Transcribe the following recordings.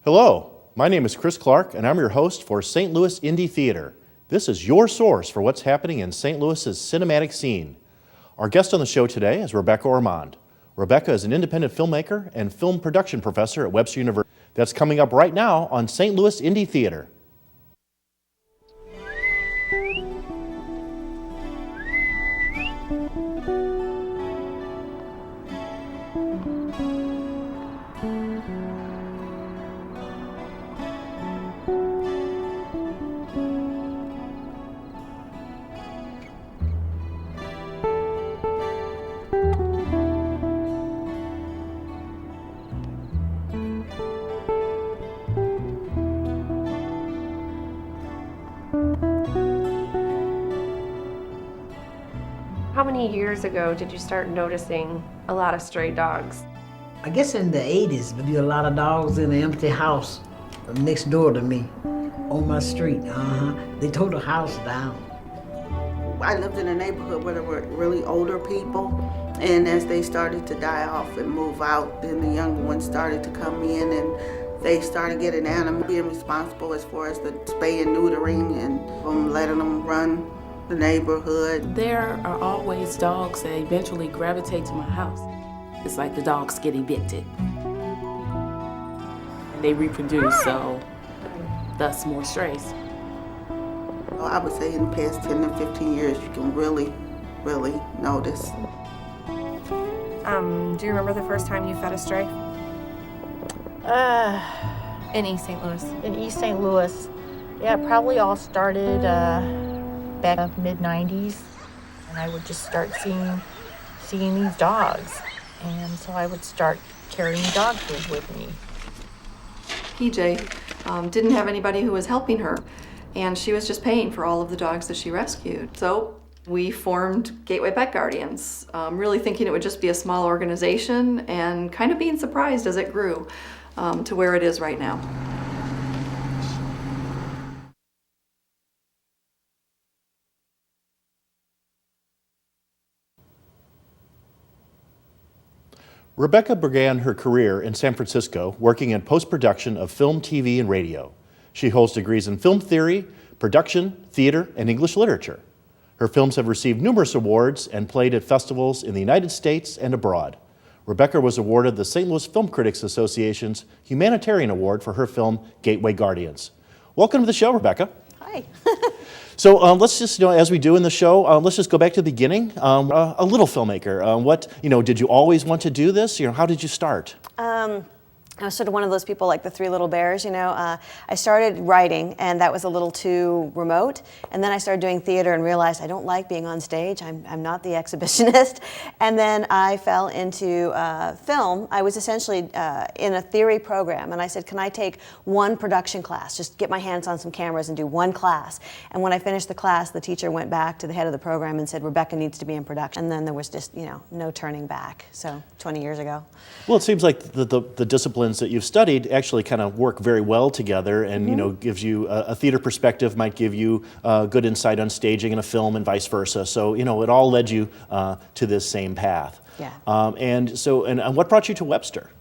Hello, my name is Chris Clark, and I'm your host for St. Louis Indie Theater. This is your source for what's happening in St. Louis's cinematic scene. Our guest on the show today is Rebecca Ormond. Rebecca is an independent filmmaker and film production professor at Webster University. That's coming up right now on St. Louis Indie Theater. How many years ago did you start noticing a lot of stray dogs? I guess in the 80s, there'd be a lot of dogs in an empty house next door to me on my street. They tore the house down. I lived in a neighborhood where there were really older people, and as they started to die off and move out, then the younger ones started to come in and they started getting animals, being responsible as far as the spay and neutering and letting them run the neighborhood. There are always dogs that eventually gravitate to my house. It's like the dogs get evicted. And they reproduce, so thus more strays. I would say in the past 10 to 15 years, you can really notice. Do you remember the first time you fed a stray? In East St. Louis. In East St. Louis. Yeah, it probably all started back in the mid-90s, and I would just start seeing these dogs, and so I would start carrying dog food with me. PJ didn't have anybody who was helping her, and she was just paying for all of the dogs that she rescued. So we formed Gateway Pet Guardians, really thinking it would just be a small organization and kind of being surprised as it grew to where it is right now. Rebecca began her career in San Francisco working in post-production of film, TV, and radio. She holds degrees in film theory, production, theater, and English literature. Her films have received numerous awards and played at festivals in the United States and abroad. Rebecca was awarded the St. Louis Film Critics Association's Humanitarian Award for her film, Gateway Guardians. Welcome to the show, Rebecca. Hi. So let's just, as we do in the show, let's just go back to the beginning. A little filmmaker. Did you always want to do this? How did you start? I was sort of one of those people like the Three Little Bears, I started writing, and that was a little too remote. And then I started doing theater and realized I don't like being on stage. I'm not the exhibitionist. And then I fell into film. I was essentially in a theory program, and I said, can I take one production class, just get my hands on some cameras and do one class? And when I finished the class, the teacher went back to the head of the program and said, Rebecca needs to be in production. And then there was just, no turning back. So 20 years ago. Well, it seems like the disciplines that you've studied actually kind of work very well together, and gives you a theater perspective, might give you good insight on staging in a film, and vice versa. So it all led you to this same path. Yeah. And what brought you to Webster?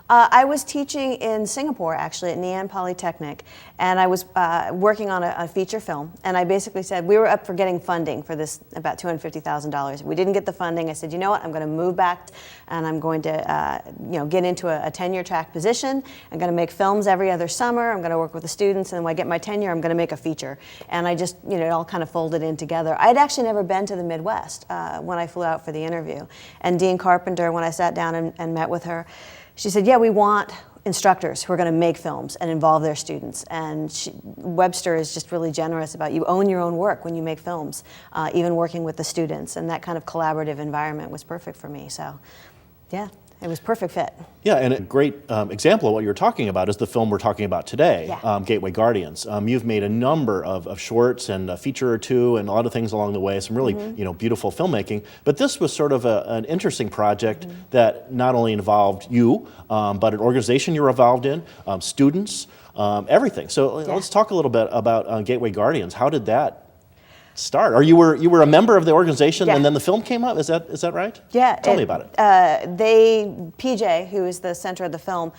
I was teaching in Singapore, actually, at Ngee Ann Polytechnic, and I was working on a feature film, and I basically said, we were up for getting funding for this, about $250,000. We didn't get the funding. I said, you know what, I'm going to move back, and I'm going to get into a tenure track position. I'm going to make films every other summer. I'm going to work with the students, and when I get my tenure, I'm going to make a feature. And I just, it all kind of folded in together. I'd actually never been to the Midwest when I flew out for the interview. And Dean Carpenter, when I sat down and met with her, she said, yeah, we want instructors who are going to make films and involve their students. And Webster is just really generous about you own your own work when you make films, even working with the students. And that kind of collaborative environment was perfect for me. So, yeah. It was a perfect fit. Yeah, and a great example of what you're talking about is the film we're talking about today, yeah. Gateway Guardians. You've made a number of shorts and a feature or two and a lot of things along the way, some really beautiful filmmaking. But this was sort of an interesting project that not only involved you, but an organization you were involved in, students, everything. So let's talk a little bit about Gateway Guardians. How did that start? Or you were a member of the organization, Yeah. and then the film came up. Is that right? Yeah. Tell me about it. PJ, who is the center of the film,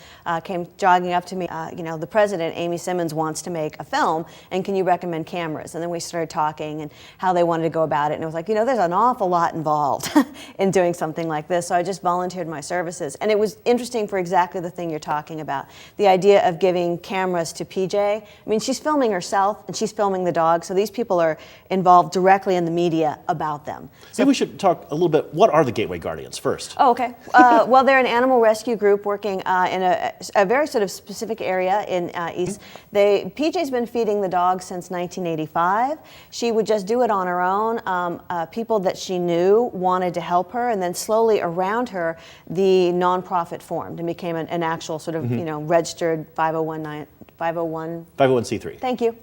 came jogging up to me. The president, Amy Simmons, wants to make a film, and can you recommend cameras? And then we started talking and how they wanted to go about it. And it was like, there's an awful lot involved in doing something like this. So I just volunteered my services. And it was interesting for exactly the thing you're talking about. The idea of giving cameras to PJ. I mean, she's filming herself and she's filming the dog. So these people are involved directly in the media about them. So Maybe we should talk a little bit, what are the Gateway Guardians first? Oh, okay. Well, they're an animal rescue group working in a very sort of specific area in East. PJ's been feeding the dogs since 1985. She would just do it on her own. People that she knew wanted to help her, and then slowly around her, the nonprofit formed and became an actual sort of, registered 501c3. Thank you.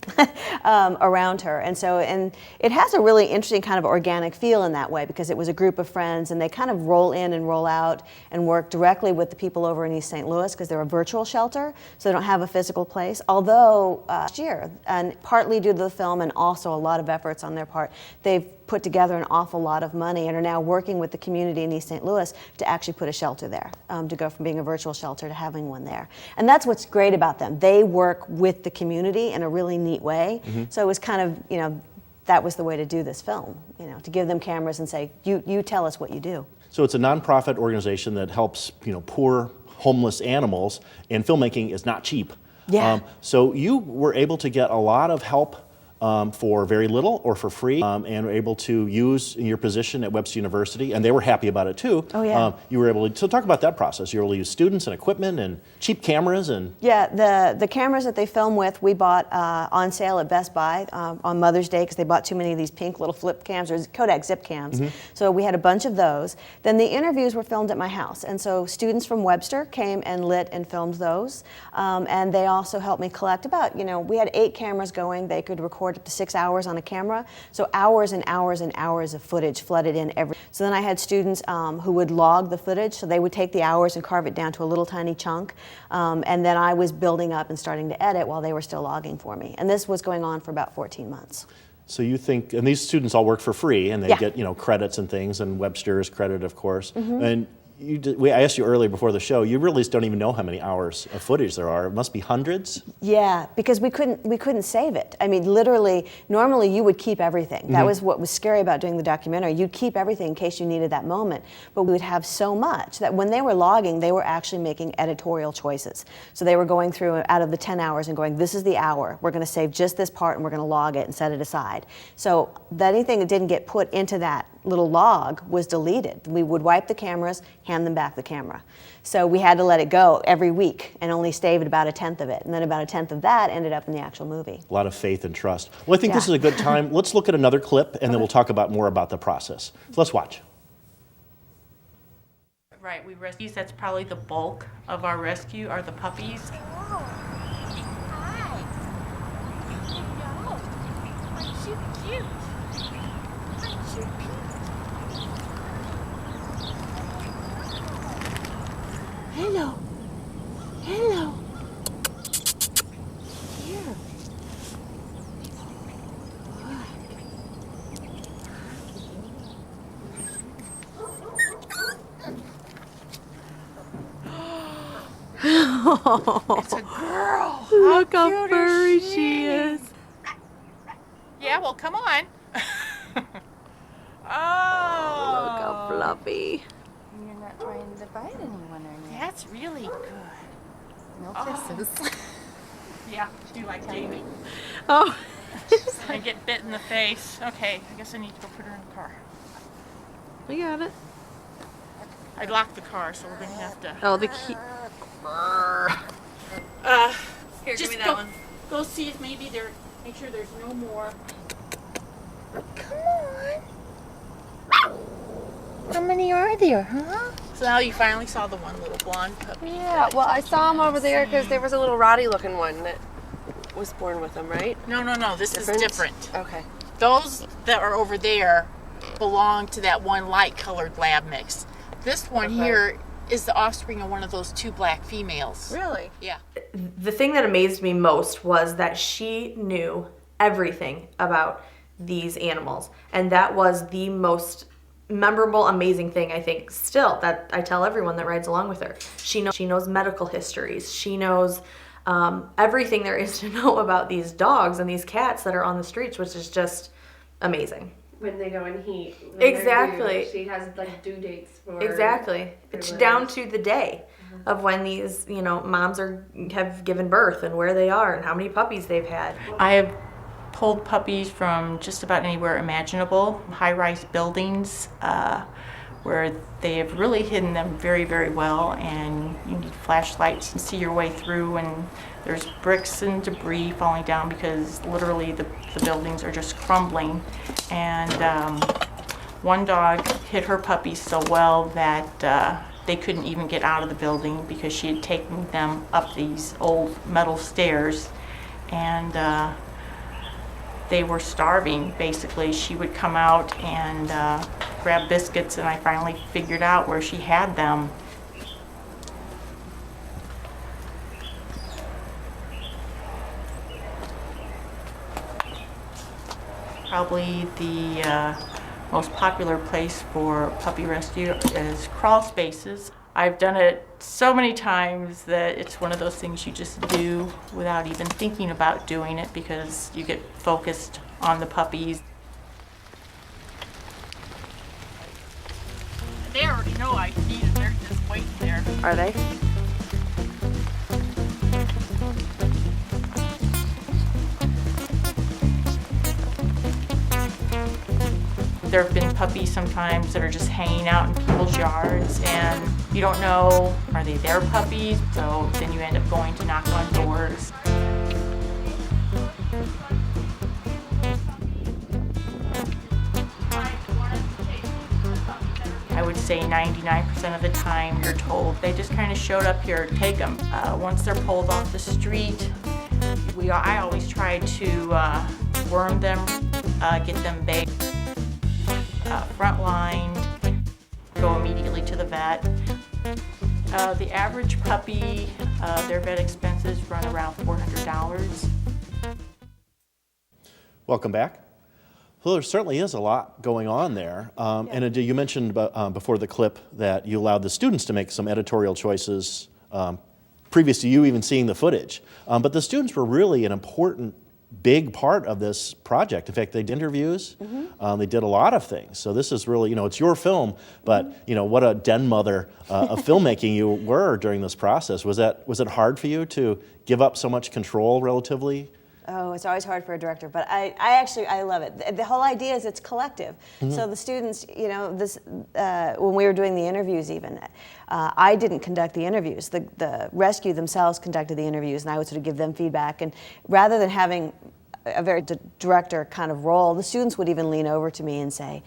Around her. And it has a really interesting kind of organic feel in that way, because it was a group of friends and they kind of roll in and roll out and work directly with the people over in East St. Louis, because they're a virtual shelter, so they don't have a physical place. Although last year, and partly due to the film and also a lot of efforts on their part, they've put together an awful lot of money and are now working with the community in East St. Louis to actually put a shelter there, to go from being a virtual shelter to having one there. And that's what's great about them. They work with the community in a really neat way. So it was kind of, that was the way to do this film, to give them cameras and say, you tell us what you do. So it's a nonprofit organization that helps, poor, homeless animals, and filmmaking is not cheap. Yeah. So you were able to get a lot of help for very little or for free, and were able to use in your position at Webster University, and they were happy about it too. Oh, yeah. You were able to, so talk about that process. You were able to use students and equipment and cheap cameras and... Yeah, the cameras that they film with, we bought on sale at Best Buy on Mother's Day, because they bought too many of these pink little flip cams, or Kodak zip cams. So we had a bunch of those. Then the interviews were filmed at my house, and so students from Webster came and lit and filmed those. And they also helped me collect about, we had 8 cameras going. They could record up to 6 hours on a camera, so hours and hours and hours of footage flooded in every. So then I had students who would log the footage, so they would take the hours and carve it down to a little tiny chunk, and then I was building up and starting to edit while they were still logging for me. And this was going on for about 14 months. So you think, and these students all work for free, and they get credits and things, and Webster's credit, of course. And I asked you earlier before the show, you really don't even know how many hours of footage there are. It must be hundreds? Yeah, because we couldn't save it. I mean, literally, normally you would keep everything. That was what was scary about doing the documentary. You'd keep everything in case you needed that moment. But we would have so much that when they were logging, they were actually making editorial choices. So they were going through out of the 10 hours and going, this is the hour. We're going to save just this part and we're going to log it and set it aside. So anything that didn't get put into that little log was deleted. We would wipe the cameras, hand them back the camera. So we had to let it go every week and only save about 1/10 of it. And then about 1/10 of that ended up in the actual movie. A lot of faith and trust. Well, I think this is a good time. Let's look at another clip, and then we'll talk more about the process. So let's watch. Right, we rescue. That's probably the bulk of our rescue are the puppies. Oh, hi. Hello. Aren't you cute? Aren't you cute? Hello. Hello. Here. It's a girl. Look how furry she is. Yeah, well, come on. Oh. Look how fluffy. You're not trying to bite anyone, are you? That's really good. No kisses. Yeah, do like Jamie. Oh. I get bit in the face. Okay, I guess I need to go put her in the car. We got it. I locked the car, so we're going to have to... Oh, the key. Here, just give me that one. Go see if maybe make sure there's no more. Come on. How many are there, huh? So now you finally saw the one little blonde puppy. Yeah, well, I saw him over there because there was a little Roddy looking one that was born with him, right? No, this is different. Okay. Those that are over there belong to that one light-colored lab mix. This one here is the offspring of one of those 2 black females. Really? Yeah. The thing that amazed me most was that she knew everything about these animals. And that was the most memorable, amazing thing, I think, still, that I tell everyone that rides along with her. She knows medical histories. She knows everything there is to know about these dogs and these cats that are on the streets, which is just amazing. When they go in heat. Exactly. She has like due dates for. Exactly. It's down to the day of when these, moms have given birth and where they are and how many puppies they've had. I have pulled puppies from just about anywhere imaginable, high-rise buildings where they have really hidden them very, very well, and you need flashlights to see your way through, and there's bricks and debris falling down because literally the buildings are just crumbling. And one dog hid her puppies so well that they couldn't even get out of the building because she had taken them up these old metal stairs, and they were starving, basically. She would come out and grab biscuits, and I finally figured out where she had them. Probably the most popular place for puppy rescue is crawl spaces. I've done it so many times that it's one of those things you just do without even thinking about doing it because you get focused on the puppies. They already know I feed them, they're just waiting there. Are they? There have been puppies sometimes that are just hanging out in people's yards, and you don't know, are they their puppies? So then you end up going to knock on doors. I would say 99% of the time you're told they just kind of showed up here, take them. Once they're pulled off the street, I always try to worm them, get them baked. Front line, go immediately to the vet. The average puppy, their vet expenses run around $400. Welcome back. Well, there certainly is a lot going on there. And you mentioned before the clip that you allowed the students to make some editorial choices previous to you even seeing the footage. But the students were really an important big part of this project. In fact, they did interviews, they did a lot of things. So this is really, it's your film, but what a den mother of filmmaking you were during this process. Was it hard for you to give up so much control relatively? Oh, it's always hard for a director, but I love it. The whole idea is it's collective. So the students, when we were doing the interviews even, I didn't conduct the interviews. The rescue themselves conducted the interviews, and I would sort of give them feedback. And rather than having a very director kind of role, the students would even lean over to me and say,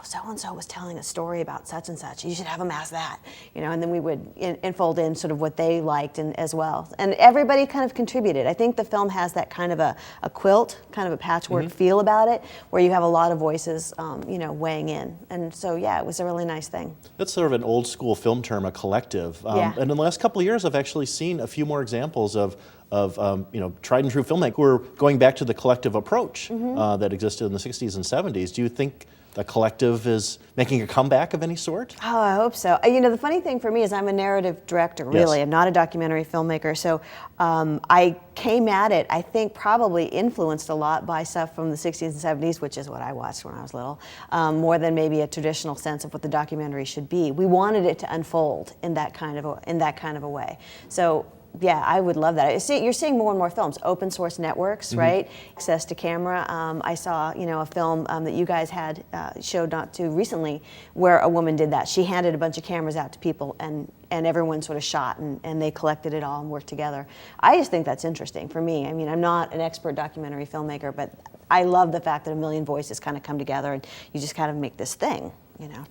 so-and-so was telling a story about such and such. You should have them ask that. And then we would unfold in sort of what they liked as well. And everybody kind of contributed. I think the film has that kind of a quilt, kind of a patchwork feel about it, where you have a lot of voices, weighing in. And so, it was a really nice thing. That's sort of an old school film term, a collective. And in the last couple of years, I've actually seen a few more examples of tried and true filmmakers who are going back to the collective approach that existed in the 60s and 70s. Do you think the collective is making a comeback of any sort? Oh, I hope so. The funny thing for me is I'm a narrative director, really. Yes. I'm not a documentary filmmaker. So I came at it, I think, probably influenced a lot by stuff from the 60s and 70s, which is what I watched when I was little, more than maybe a traditional sense of what the documentary should be. We wanted it to unfold in that kind of a way. So, I would love that. You're seeing more and more films, open source networks, right? Access to camera. I saw, a film that you guys had showed not too recently where a woman did that. She handed a bunch of cameras out to people and everyone sort of shot and they collected it all and worked together. I just think that's interesting for me. I'm not an expert documentary filmmaker, but I love the fact that a million voices kind of come together and you just kind of make this thing.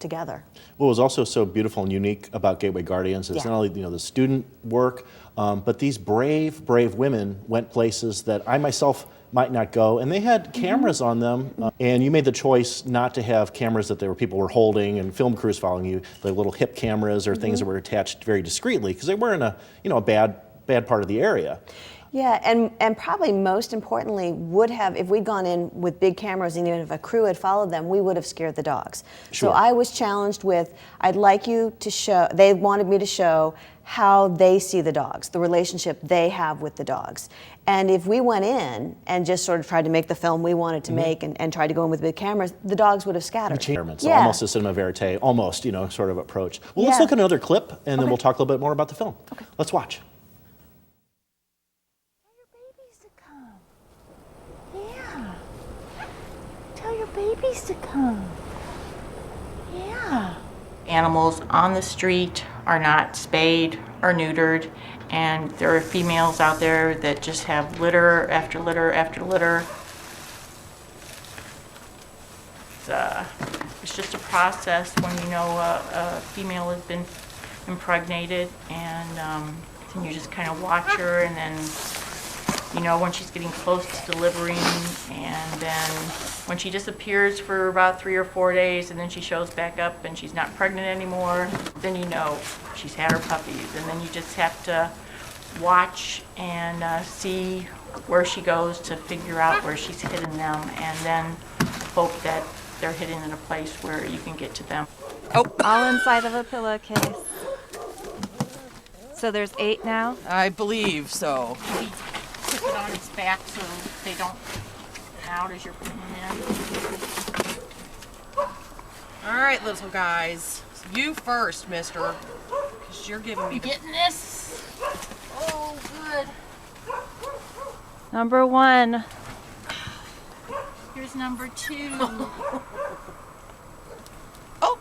Together. What was also so beautiful and unique about Gateway Guardians is not only the student work, but these brave women went places that I myself might not go, and they had cameras on them. And you made the choice not to have cameras that people were holding and film crews following you, the little hip cameras or things that were attached very discreetly because they were in a bad part of the area. Yeah, and probably most importantly would have, if we'd gone in with big cameras and even if a crew had followed them, we would have scared the dogs. Sure. So I was challenged with, I'd like you to show, they wanted me to show how they see the dogs, the relationship they have with the dogs. And if we went in and just sort of tried to make the film we wanted to make and tried to go in with big cameras, the dogs would have scattered. So almost a cinema verite, almost, you know, sort of approach. Well, let's look at another clip and then we'll talk a little bit more about the film. Okay. Let's watch. Tell your babies to come. Yeah. Animals on the street are not spayed or neutered, and there are females out there that just have litter after litter after litter. It's just a process when you know a female has been impregnated, and then you just kind of watch her, and then you know when she's getting close to delivering, and then when she disappears for about 3 or 4 days and then she shows back up and she's not pregnant anymore, then you know she's had her puppies, and then you just have to watch and see where she goes to figure out where she's hidden them, and then hope that they're hidden in a place where you can get to them. All inside of a pillowcase. So there's 8 now? I believe so. Maybe put it on its back so they don't out as you're putting them in. All right, little guys. You first, mister. Because you're giving me... You getting this? Oh, good. Number 1. Here's number 2. Oh!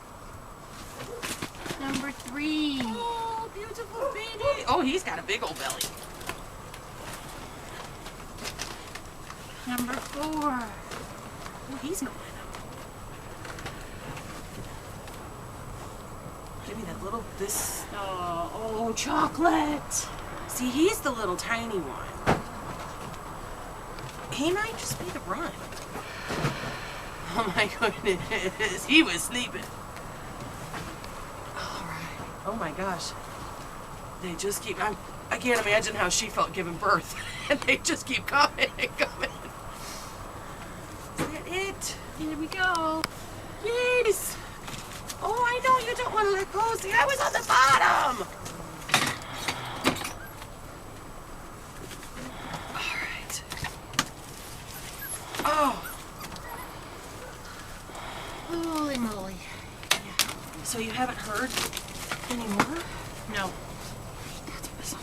Number 3. Oh, beautiful baby. Oh, he's got a big old belly. Number 4. Oh, he's going up. Give me that little, this... Oh, chocolate. See, he's the little tiny one. He might just be the run. Oh my goodness, he was sleeping. All right. Oh my gosh. They just keep, I can't imagine how she felt giving birth. And they just keep coming and coming. Is that it? Here we go. Yes. Oh, I know you don't want to let go. See, I was on the bottom. All right. Oh. Holy moly. So you haven't heard anymore? No. That's bizarre.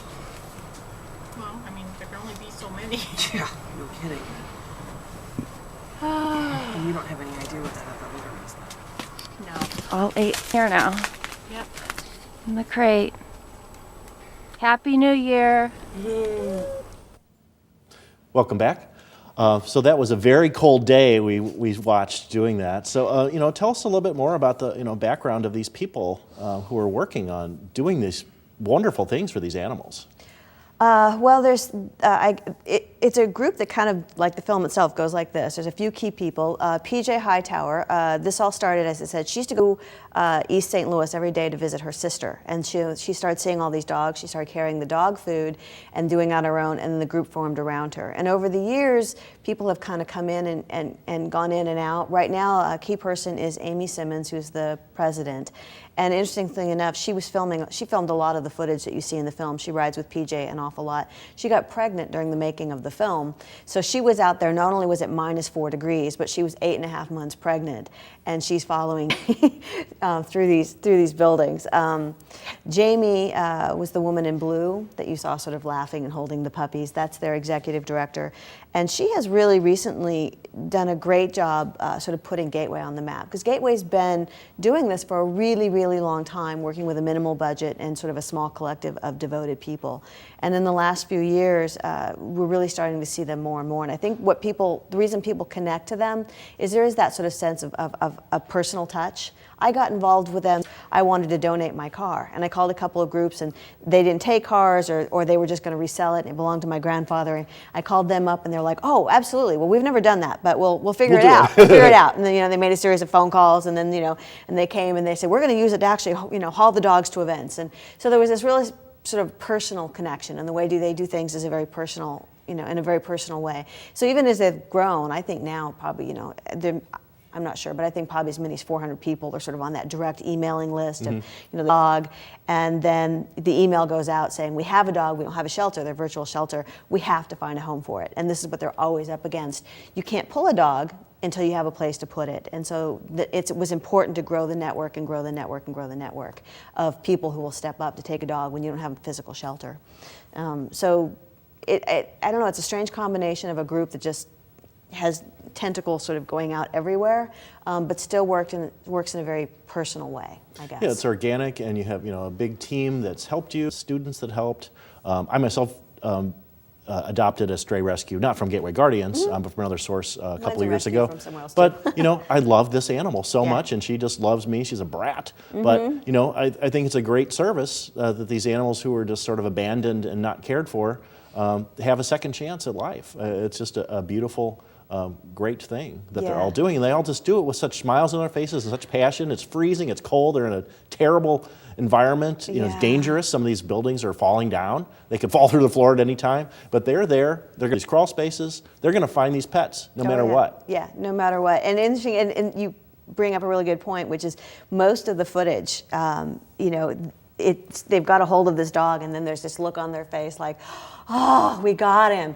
Well, I mean, there can only be so many. Yeah, no kidding. And you don't have any idea what that other litter is, though? No. All 8 here now. Yep. In the crate. Happy New Year. Welcome back. So that was a very cold day we watched doing that. So, you know, tell us a little bit more about the, you know, background of these people who are working on doing these wonderful things for these animals. Well, there's it's a group that kind of, like the film itself, goes like this. There's a few key people. PJ Hightower, this all started, as I said, she used to go East St. Louis every day to visit her sister. And she started seeing all these dogs. She started carrying the dog food and doing on her own, and then the group formed around her. And over the years, people have kind of come in and gone in and out. Right now, a key person is Amy Simmons, who's the president. And interestingly enough, she filmed a lot of the footage that you see in the film. She rides with PJ an awful lot. She got pregnant during the making of the film. So she was out there, not only was it -4 degrees, but she was 8.5 months pregnant. And she's following through these buildings. Jamie was the woman in blue that you saw sort of laughing and holding the puppies. That's their executive director. And she has really recently done a great job sort of putting Gateway on the map, because Gateway's been doing this for a really, really long time, working with a minimal budget and sort of a small collective of devoted people. And in the last few years, we're really starting to see them more and more. And I think the reason people connect to them is there is that sort of sense of personal touch. I got involved with them. I wanted to donate my car, and I called a couple of groups, and they didn't take cars, or they were just going to resell it, and it belonged to my grandfather. And I called them up, and they're like, "Oh, absolutely. Well, we've never done that, but we'll figure it out. We'll figure it out." And then, you know, they made a series of phone calls, and then, you know, and they came and they said, "We're going to use it to actually, you know, haul the dogs to events." And so there was this really sort of personal connection, and the way they do things is a very personal, in a very personal way. So even as they've grown, I think now probably, I'm not sure, but I think probably as many as 400 people are sort of on that direct emailing list of, the dog. And then the email goes out saying, we have a dog, we don't have a shelter, their virtual shelter, we have to find a home for it. And this is what they're always up against. You can't pull a dog until you have a place to put it. And so it was important to grow the network and grow the network and grow the network of people who will step up to take a dog when you don't have a physical shelter. So I don't know, it's a strange combination of a group that just has tentacles sort of going out everywhere, but still works in a very personal way, I guess. Yeah, it's organic, and you have a big team that's helped you, students that helped. I myself adopted a stray rescue, not from Gateway Guardians, but from another source a couple of years ago. But I love this animal so much, and she just loves me. She's a brat, but I think it's a great service that these animals who are just sort of abandoned and not cared for have a second chance at life. It's just a beautiful, great thing that they're all doing, and they all just do it with such smiles on their faces and such passion. It's freezing, it's cold, they're in a terrible environment. It's dangerous. Some of these buildings are falling down. They could fall through the floor at any time, but they're there. They're going to these crawl spaces. They're going to find these pets no matter what. Yeah, no matter what. And interesting, and you bring up a really good point, which is most of the footage, they've got a hold of this dog, and then there's this look on their face like, oh, we got him.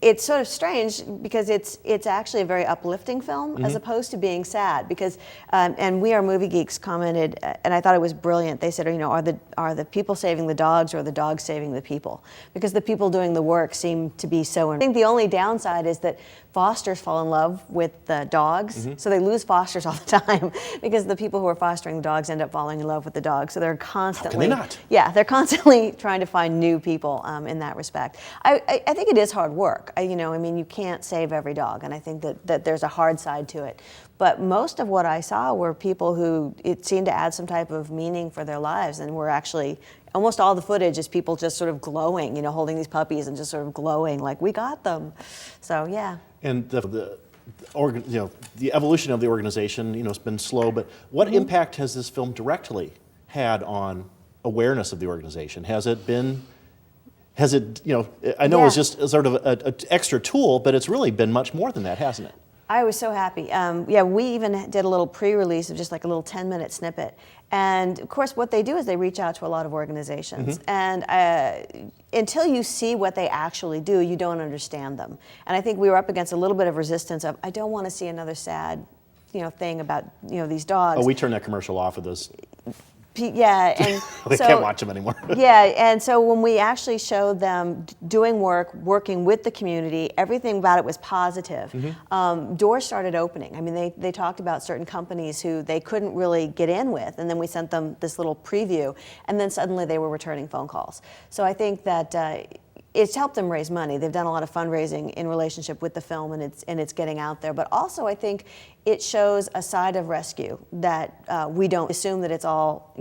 It's sort of strange because it's actually a very uplifting film as opposed to being sad, because and We Are Movie Geeks commented, and I thought it was brilliant. They said, are the people saving the dogs, or are the dogs saving the people? Because the people doing the work seem to be so. I think the only downside is that fosters fall in love with the dogs, so they lose fosters all the time because the people who are fostering the dogs end up falling in love with the dogs. So they're constantly, how can they not? Yeah, they're constantly trying to find new people in that respect. I think it is hard work. You can't save every dog, and I think that there's a hard side to it. But most of what I saw were people who it seemed to add some type of meaning for their lives, and were actually, almost all the footage is people just sort of glowing, holding these puppies and just sort of glowing like, we got them. So yeah. And the evolution of the organization, has been slow, but what impact has this film directly had on awareness of the organization? Has it, I know it was just sort of an extra tool, but it's really been much more than that, hasn't it? I was so happy. We even did a little pre-release of just like a little 10-minute snippet. And of course, what they do is they reach out to a lot of organizations. And until you see what they actually do, you don't understand them. And I think we were up against a little bit of resistance of, I don't want to see another sad, thing about, these dogs. Oh, we turned that commercial off of those. Yeah, and they can't watch them anymore. Yeah, and so when we actually showed them doing work, working with the community, everything about it was positive. Doors started opening. They talked about certain companies who they couldn't really get in with, and then we sent them this little preview, and then suddenly they were returning phone calls. So I think that it's helped them raise money. They've done a lot of fundraising in relationship with the film, and it's getting out there. But also, I think it shows a side of rescue that we don't assume that it's all,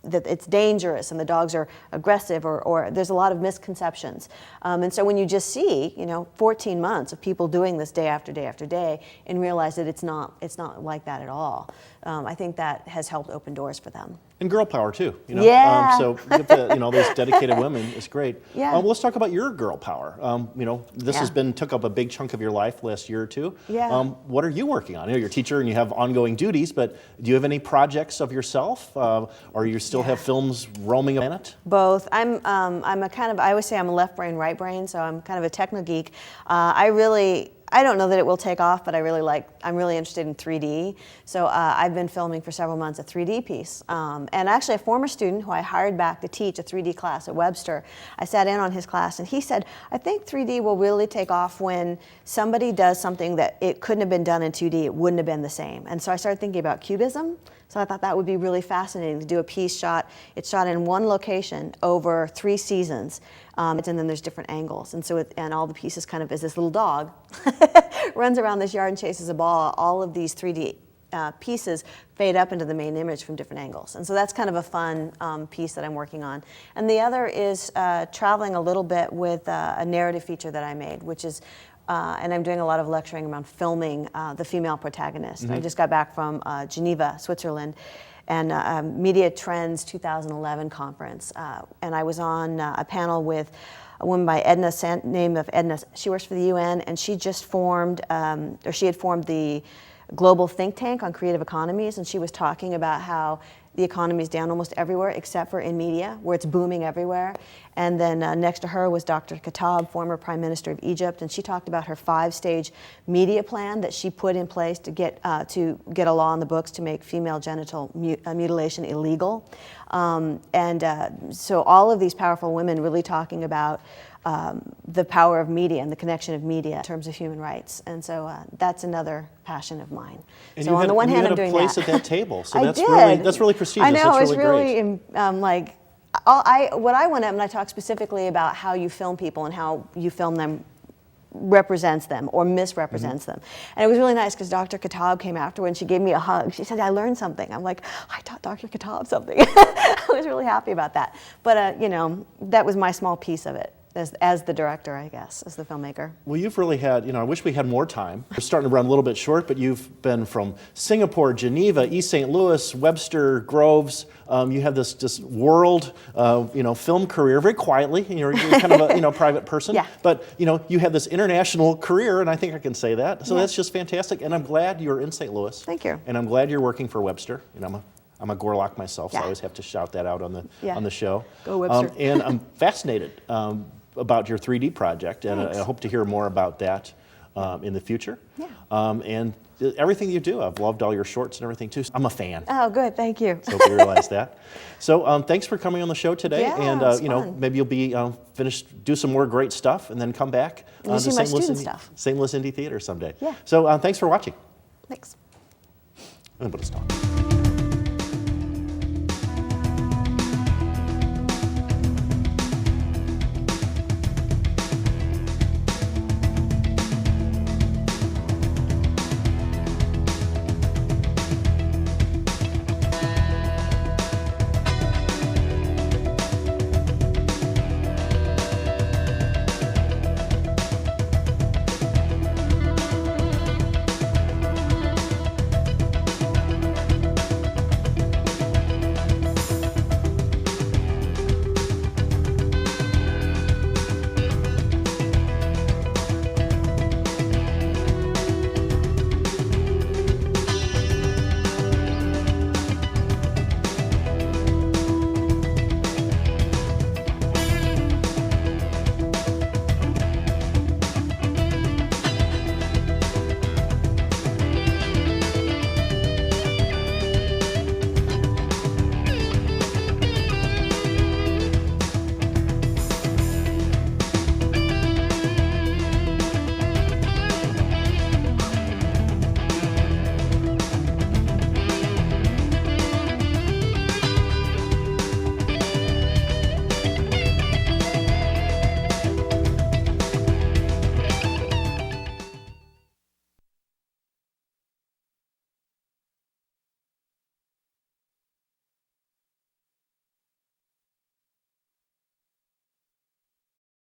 that it's dangerous and the dogs are aggressive, or there's a lot of misconceptions. And so when you just see, 14 months of people doing this day after day after day, and realize that it's not like that at all, I think that has helped open doors for them. And girl power too, Yeah. So get those dedicated women is great. Yeah. Let's talk about your girl power. This has took up a big chunk of your life last year or two. Yeah. What are you working on? You're a teacher and you have ongoing duties, but do you have any projects of yourself, or you still have films roaming the planet? Both. I always say I'm a left brain, right brain, so I'm kind of a techno geek. I don't know that it will take off, but I'm really interested in 3D. So I've been filming for several months a 3D piece. And actually a former student who I hired back to teach a 3D class at Webster, I sat in on his class and he said, I think 3D will really take off when somebody does something that it couldn't have been done in 2D, it wouldn't have been the same. And so I started thinking about cubism. So I thought that would be really fascinating to do a piece it's shot in one location over 3 seasons. And then there's different angles. And so and all the pieces kind of is this little dog runs around this yard and chases a ball. All of these 3D pieces fade up into the main image from different angles. And so that's kind of a fun piece that I'm working on. And the other is traveling a little bit with a narrative feature that I made, which is and I'm doing a lot of lecturing around filming the female protagonist. I just got back from Geneva, Switzerland. and Media Trends 2011 conference. And I was on a panel with a woman by name of Edna. She works for the UN, and she just formed, or she had formed the global think tank on creative economies, and she was talking about how the economy is down almost everywhere except for in media, where it's booming everywhere. And then next to her was Dr. Khattab, former Prime Minister of Egypt, and she talked about her 5-stage media plan that she put in place to get a law in the books to make female genital mutilation illegal. So all of these powerful women really talking about the power of media and the connection of media in terms of human rights, and so that's another passion of mine. And so on the one hand, I'm doing that. You had a place at that table, so that's did. really prestigious. I know, that's it's really really great. What I want to, and I talk specifically about how you film people and how you film them represents them or misrepresents them. And it was really nice because Dr. Khattab came afterward and she gave me a hug. She said, I learned something. I'm like, I taught Dr. Khattab something. I was really happy about that. But, that was my small piece of it. As the director, I guess, as the filmmaker. Well, you've really had, I wish we had more time. We're starting to run a little bit short, but you've been from Singapore, Geneva, East St. Louis, Webster, Groves. You have this world, film career very quietly. You're kind of a, private person. Yeah. But, you have this international career, and I think I can say that. So that's just fantastic. And I'm glad you're in St. Louis. Thank you. And I'm glad you're working for Webster. I'm a Gorlock myself, so Yeah. I always have to shout that out on the show. Go Webster. And I'm fascinated about your 3D project, and I hope to hear more about that in the future. Yeah. And everything you do, I've loved all your shorts and everything too. I'm a fan. Oh, good, thank you. So hope you realize that. So thanks for coming on the show today, Yeah, and it was fun. maybe you'll be finished, do some more great stuff, and then come back You see my student stuff. St. Louis Indie Theater someday. Yeah. So thanks for watching. Thanks. I'm going to stop.